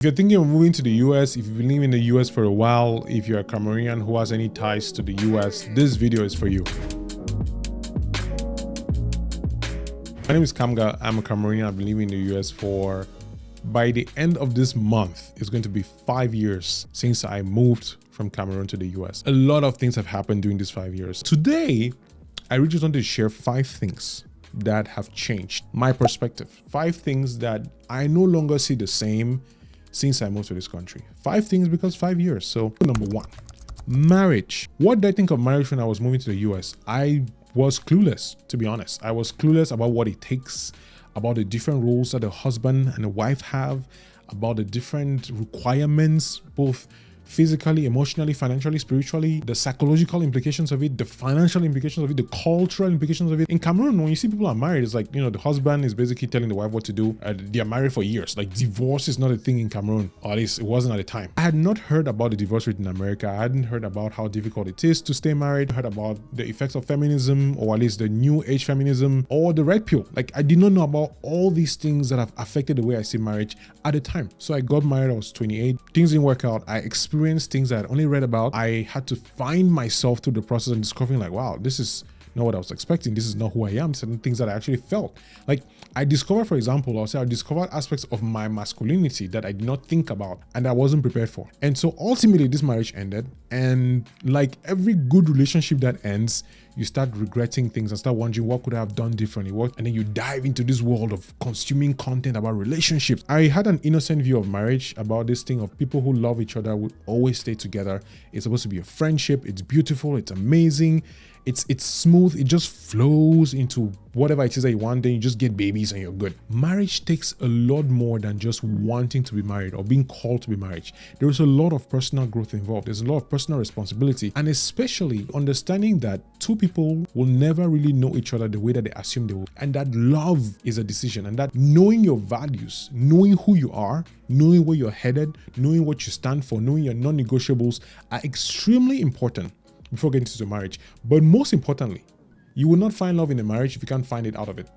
If you're thinking of moving to the US, if you've been living in the US for a while, if you're a Cameroonian who has any ties to the US, this video is for you. My name is Kamga. I'm a Cameroonian. I've been living in the US for, by the end of this month, it's going to be 5 years since I moved from Cameroon to the US. A lot of things have happened during these 5 years. Today, I really just wanted to share 5 things that have changed my perspective. 5 things that I no longer see the same since I moved to this country. 5 things because 5 years. So number 1, marriage. What did I think of marriage when I was moving to the US? I was clueless, to be honest. I was clueless about what it takes, about the different roles that a husband and a wife have, about the different requirements, both physically, emotionally, financially, spiritually, the psychological implications of it, the financial implications of it, the cultural implications of it. In Cameroon, when you see people are married, it's like, the husband is basically telling the wife what to do. They are married for years. Like, divorce is not a thing in Cameroon, or at least it wasn't at the time. I had not heard about the divorce rate in America. I hadn't heard about how difficult it is to stay married. I heard about the effects of feminism, or at least the new age feminism, or the red pill. Like, I did not know about all these things that have affected the way I see marriage at the time. So I got married, I was 28. Things didn't work out. I experienced things that I only read about. I had to find myself through the process and discovering like, wow, this is not what I was expecting. This is not who I am. Certain things that I actually felt. Like, I discovered, for example, I discovered aspects of my masculinity that I did not think about and I wasn't prepared for. And so ultimately this marriage ended, and like every good relationship that ends, you start regretting things and start wondering what could I have done differently, and then you dive into this world of consuming content about relationships. I had an innocent view of marriage, about this thing of people who love each other will always stay together. It's supposed to be a friendship. It's beautiful. It's amazing. It's smooth. It just flows into whatever it is that you want. Then you just get babies and you're good. Marriage takes a lot more than just wanting to be married or being called to be married. There is a lot of personal growth involved. There's a lot of personal responsibility, and especially understanding that two people will never really know each other the way that they assume they will, and that love is a decision, and that knowing your values, knowing who you are, knowing where you're headed, knowing what you stand for, knowing your non-negotiables are extremely important before getting into marriage. But most importantly, you will not find love in a marriage if you can't find it out of it.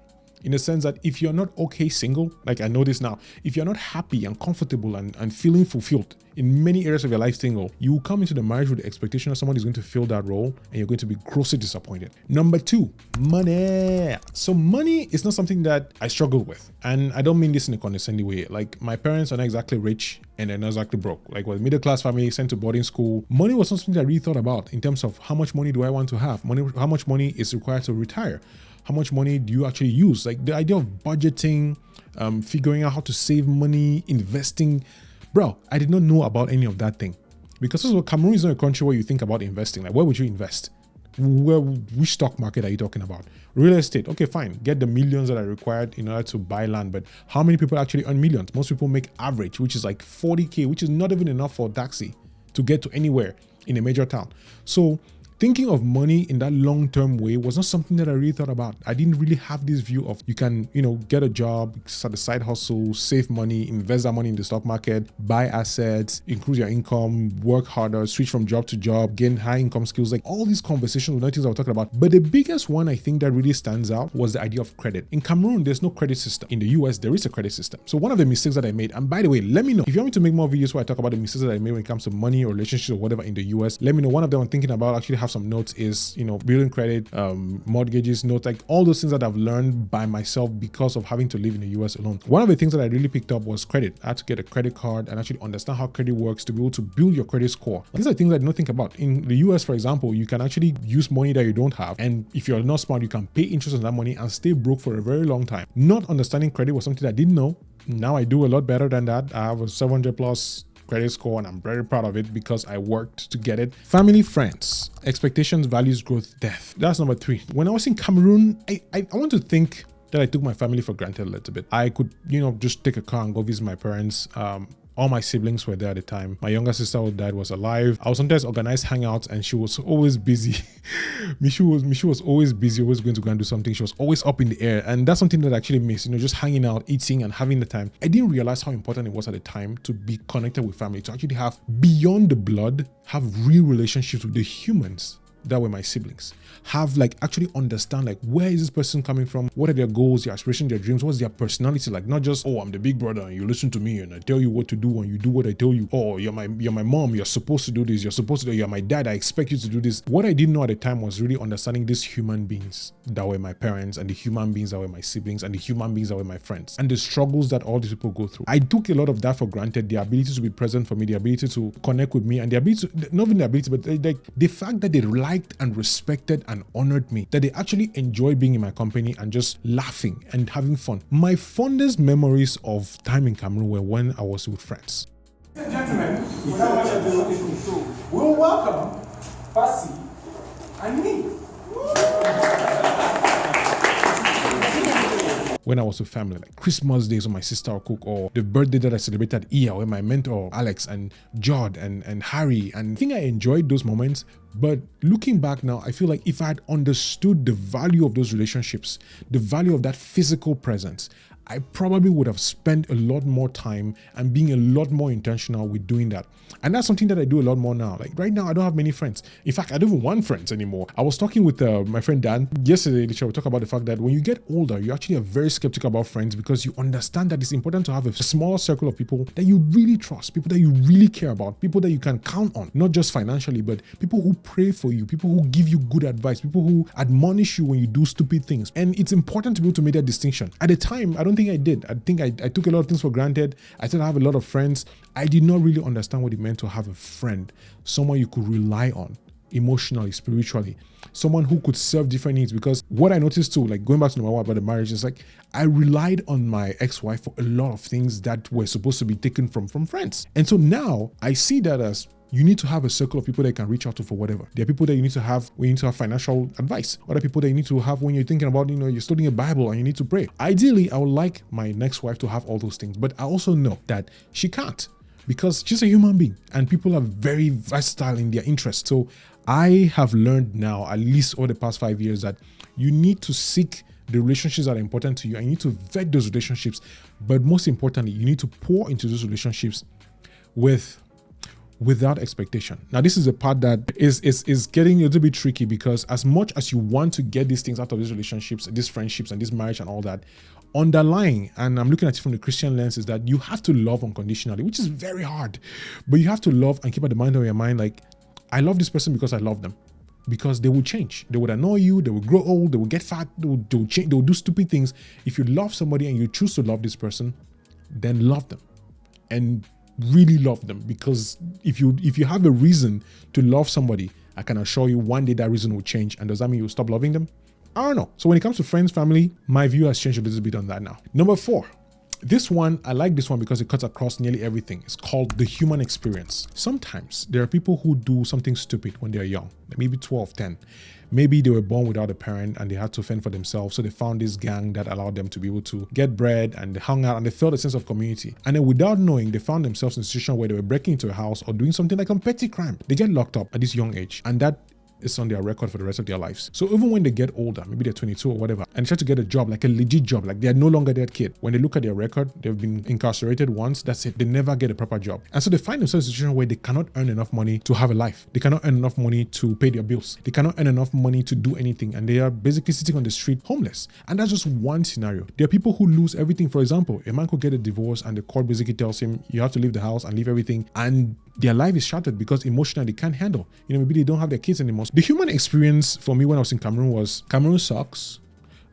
In the sense that if you're not okay single, like I know this now, if you're not happy and comfortable and feeling fulfilled in many areas of your life single, you will come into the marriage with the expectation that someone is going to fill that role, and you're going to be grossly disappointed. Number 2, money. So money is not something that I struggle with. And I don't mean this in a condescending way. Like, my parents are not exactly rich and they're not exactly broke. Like, with middle class family sent to boarding school, money was not something that I really thought about in terms of how much money do I want to have? How much money is required to retire? How much money do you actually use? Like, the idea of budgeting, figuring out how to save money, investing. Bro, I did not know about any of that thing. Because also, Cameroon is not a country where you think about investing. Like, where would you invest? Which stock market are you talking about? Real estate. Okay, fine. Get the millions that are required in order to buy land. But how many people actually earn millions? Most people make average, which is like 40K, which is not even enough for a taxi to get to anywhere in a major town. So thinking of money in that long-term way was not something that I really thought about. I didn't really have this view of you can, get a job, start a side hustle, save money, invest that money in the stock market, buy assets, increase your income, work harder, switch from job to job, gain high income skills. Like, all these conversations were not things I was talking about. But the biggest one I think that really stands out was the idea of credit. In Cameroon, there's no credit system. In the US, there is a credit system. So one of the mistakes that I made, and by the way, let me know if you want me to make more videos where I talk about the mistakes that I made when it comes to money or relationships or whatever in the US. Let me know. One of them I'm thinking about, actually have some notes, is building credit, mortgages, notes, like all those things that I've learned by myself because of having to live in the US alone. One of the things that I really picked up was credit. I had to get a credit card and actually understand how credit works to be able to build your credit score. These are things I did not think about. In the US, for example, you can actually use money that you don't have, and if you're not smart, you can pay interest on that money and stay broke for a very long time. Not understanding credit was something that I didn't know. Now I do a lot better than that. I have a 700 plus credit score, and I'm very proud of it because I worked to get it. Family, friends, expectations, values, growth, death. That's number 3. When I was in Cameroon, I want to think that I took my family for granted a little bit. I could, just take a car and go visit my parents. All my siblings were there at the time. My younger sister who died was alive. I would sometimes organize hangouts, and she was always busy. Michu was always busy, always going to go and do something. She was always up in the air. And that's something that I actually miss, just hanging out, eating, and having the time. I didn't realize how important it was at the time to be connected with family, to actually have, beyond the blood, have real relationships with the humans that were my siblings, have like actually understand like where is this person coming from, what are their goals, their aspirations, their dreams, what's their personality like, not just, oh, I'm the big brother and you listen to me and I tell you what to do and you do what I tell you. Oh, you're my mom, you're supposed to do this, you're my dad, I expect you to do this. What I didn't know at the time was really understanding these human beings that were my parents and the human beings that were my siblings and the human beings that were my friends and the struggles that all these people go through. I took a lot of that for granted, the ability to be present for me, the ability to connect with me, and the ability to, not even the ability, but like the fact that they liked and respected and honored me, that they actually enjoyed being in my company and just laughing and having fun. My fondest memories of time in Cameroon were when I was with friends. Ladies and gentlemen, without much ado, we'll welcome Basi and me. When I was with family, like Christmas days when my sister will cook, or the birthday that I celebrated here with my mentor Alex and Jod and Harry, and I think I enjoyed those moments. But looking back now, I feel like if I had understood the value of those relationships, the value of that physical presence, I probably would have spent a lot more time and being a lot more intentional with doing that. And that's something that I do a lot more now. Like right now, I don't have many friends. In fact, I don't even want friends anymore. I was talking with my friend Dan yesterday. We talked about the fact that when you get older, you actually are very skeptical about friends because you understand that it's important to have a smaller circle of people that you really trust, people that you really care about, people that you can count on, not just financially, but people who pray for you, people who give you good advice, people who admonish you when you do stupid things. And it's important to be able to make that distinction. At the time, I don't think I did. I think I took a lot of things for granted. I still have a lot of friends. I did not really understand what it meant to have a friend, someone you could rely on emotionally, spiritually, someone who could serve different needs. Because what I noticed too, like going back to number one about the marriage, is like I relied on my ex-wife for a lot of things that were supposed to be taken from friends. And so now I see that as you need to have a circle of people that you can reach out to for whatever. There are people that you need to have when you need to have financial advice. Other people that you need to have when you're thinking about, you're studying a Bible and you need to pray. Ideally, I would like my next wife to have all those things, but I also know that she can't because she's a human being and people are very versatile in their interests. So I have learned now, at least over the past 5 years, that you need to seek the relationships that are important to you and you need to vet those relationships. But most importantly, you need to pour into those relationships without expectation. Now, this is a part that is getting a little bit tricky because as much as you want to get these things out of these relationships, these friendships and this marriage and all that, underlying, and I'm looking at it from the Christian lens, is that you have to love unconditionally, which is very hard. But you have to love and keep at the mind of your mind, like, I love this person because I love them. Because they will change. They would annoy you, they will grow old, they will get fat, they will change, they will do stupid things. If you love somebody and you choose to love this person, then love them. And really love them, because if you have a reason to love somebody, I can assure you one day that reason will change. And does that mean you'll stop loving them? I don't know. So when it comes to friends, family, my view has changed a little bit on that now. Number 4, this one, I like this one because it cuts across nearly everything. It's called the human experience. Sometimes there are people who do something stupid when they're young, maybe 12, 10. Maybe they were born without a parent and they had to fend for themselves. So they found this gang that allowed them to be able to get bread, and they hung out and they felt a sense of community. And then without knowing, they found themselves in a situation where they were breaking into a house or doing something like a petty crime. They get locked up at this young age, and that is on their record for the rest of their lives. So even when they get older, maybe they're 22 or whatever, and try to get a job, like a legit job, like they're no longer that kid. When they look at their record, they've been incarcerated once, that's it. They never get a proper job. And so they find themselves in a situation where they cannot earn enough money to have a life. They cannot earn enough money to pay their bills. They cannot earn enough money to do anything. And they are basically sitting on the street homeless. And that's just one scenario. There are people who lose everything. For example, a man could get a divorce and the court basically tells him, you have to leave the house and leave everything. And their life is shattered because emotionally they can't handle. Maybe they don't have their kids anymore. The human experience for me when I was in Cameroon was, Cameroon sucks.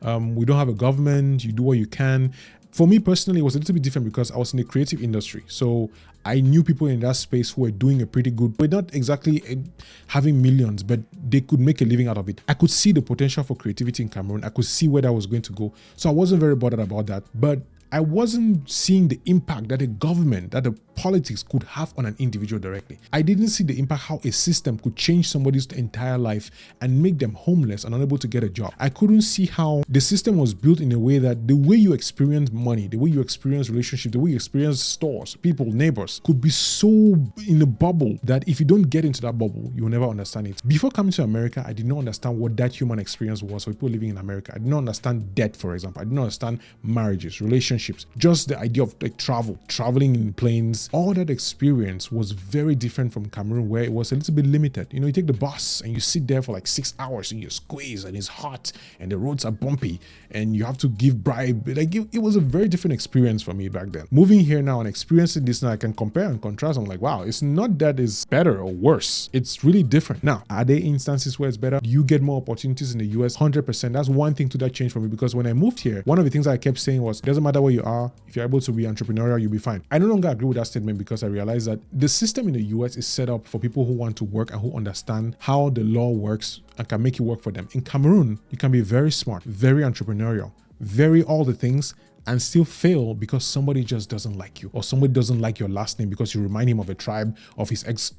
We don't have a government. You do what you can. For me personally, it was a little bit different because I was in the creative industry. So I knew people in that space who were doing a pretty good, we're not exactly having millions, but they could make a living out of it. I could see the potential for creativity in Cameroon. I could see where that was going to go. So I wasn't very bothered about that. But I wasn't seeing the impact that the government, that the politics could have on an individual directly. I didn't see the impact how a system could change somebody's entire life and make them homeless and unable to get a job. I couldn't see how the system was built in a way that the way you experience money, the way you experience relationships, the way you experience stores, people, neighbors, could be so in a bubble that if you don't get into that bubble, you will never understand it. Before coming to America, I did not understand what that human experience was for people living in America. I did not understand debt, for example. I did not understand marriages, relationships, relationships, just the idea of like traveling in planes. All that experience was very different from Cameroon, where it was a little bit limited. You know, you take the bus and you sit there for like 6 hours and you're squeezed and it's hot and the roads are bumpy and you have to give bribe. Like it was a very different experience for me back then. Moving here now and experiencing this now, I can compare and contrast. I'm like, wow, it's not that it's better or worse. It's really different. Now, are there instances where it's better? Do you get more opportunities in the US? 100%. That's one thing to that changed for me, because when I moved here, one of the things I kept saying was, it doesn't matter where you are, if you're able to be entrepreneurial, you'll be fine. I no longer agree with that statement, because I realized that the system in the US is set up for people who want to work and who understand how the law works and can make it work for them. In Cameroon, you can be very smart, very entrepreneurial, very all the things, and still fail because somebody just doesn't like you, or somebody doesn't like your last name because you remind him of a tribe of his ex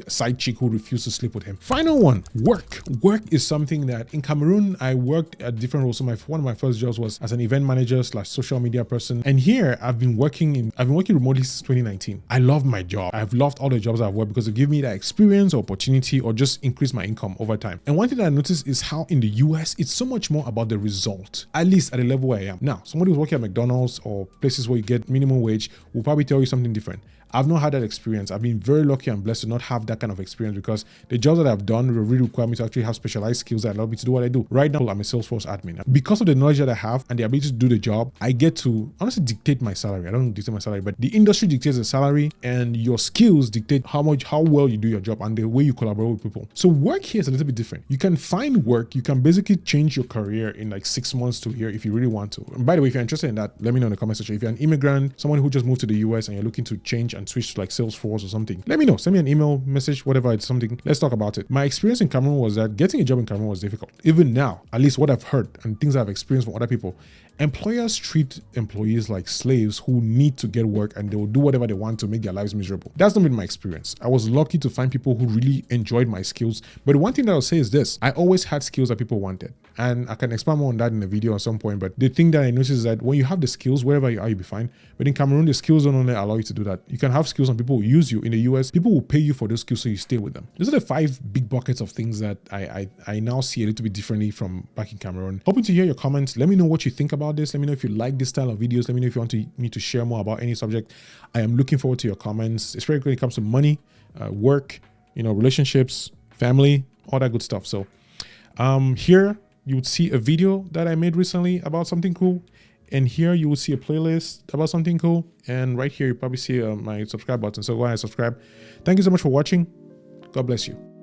side chick who refused to sleep with him. Final one, work. Work is something that in Cameroon, I worked at different roles. So one of my first jobs was as an event manager / social media person. And here I've been working remotely since 2019. I love my job. I've loved all the jobs I've worked because it give me that experience, opportunity, or just increase my income over time. And one thing that I noticed is how in the US, it's so much more about the result, at least at the level where I am. Now, somebody who's working at McDonald's or places where you get minimum wage will probably tell you something different. I've not had that experience. I've been very lucky and blessed to not have that kind of experience, because the jobs that I've done really require me to actually have specialized skills that allow me to do what I do. Right now, I'm a Salesforce admin. Because of the knowledge that I have and the ability to do the job, I get to honestly dictate my salary. I don't dictate my salary, but the industry dictates the salary, and your skills dictate how well you do your job and the way you collaborate with people. So work here is a little bit different. You can find work. You can basically change your career in like 6 months to a year if you really want to. And by the way, if you're interested in that, let me know in the comment section. If you're an immigrant, someone who just moved to the US and you're looking to change and switch to like Salesforce or something, let me know. Send me an email, message, whatever. It's something. Let's talk about it. My experience in Cameroon was that getting a job in Cameroon was difficult. Even now, at least what I've heard and things I've experienced from other people, employers treat employees like slaves who need to get work, and they will do whatever they want to make their lives miserable. That's not been my experience. I was lucky to find people who really enjoyed my skills. But one thing that I'll say is this: I always had skills that people wanted. And I can expand more on that in a video at some point. But the thing that I noticed is that when you have the skills, wherever you are, you'll be fine. But in Cameroon, the skills don't only allow you to do that. You can have skills and people will use you. In the US, people will pay you for those skills so you stay with them. Those are the 5 big buckets of things that I now see a little bit differently from back in Cameroon. Hoping to hear your comments. Let me know what you think about this. Let me know if you like this style of videos. Let me know if you want me to share more about any subject. I am looking forward to your comments, especially when it comes to money, work, relationships, family, all that good stuff. So here you would see a video that I made recently about something cool. And here you will see a playlist about something cool. And right here, you probably see my subscribe button. So go ahead and subscribe. Thank you so much for watching. God bless you.